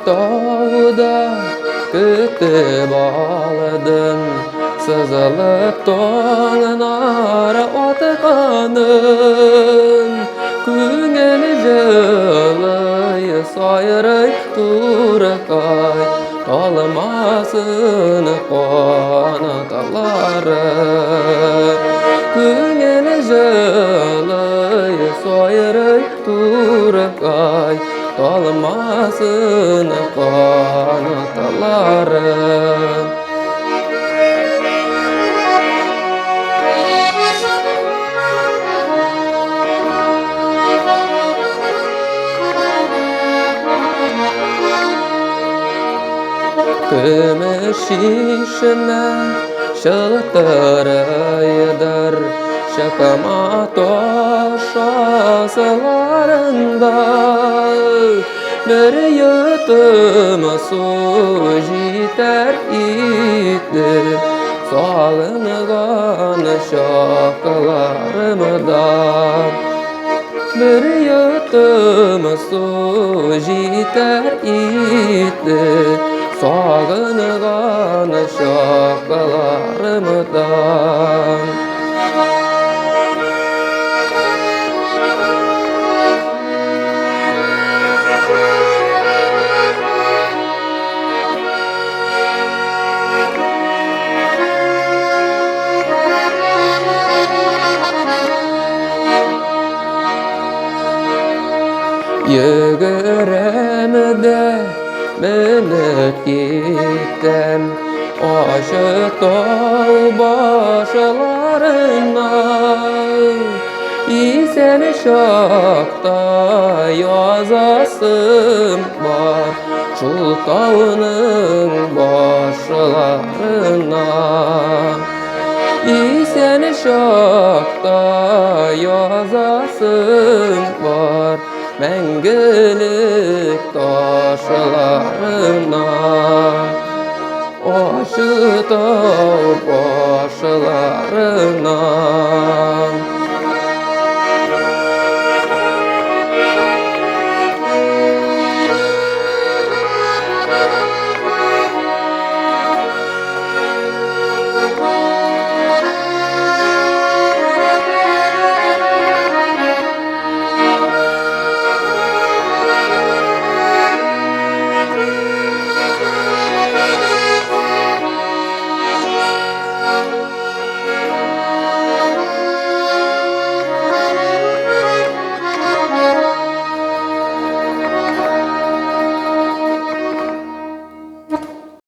tağda kütüp aldım, sızılıp toğunara otkanın. Küngeni jılıyı soyırıy turakay, olmasın konataları. Küngeni jılıyı soyırıy turakay, olmasın konataları. Kümüş şişine şıltırıydır, şıkma toşasılarında. Bir yutum su jiter idi, salıngan şaklarımdan. Bir yutum su jiter idi, sağıngan şaklarımdan. Yügüremde minip gittim aşı tağ başlarına. İsen şakta yazasım var şu tağının başlarına. İsen şakta yazasım var Mengülük taşlarına. Aşı tağ başlarına.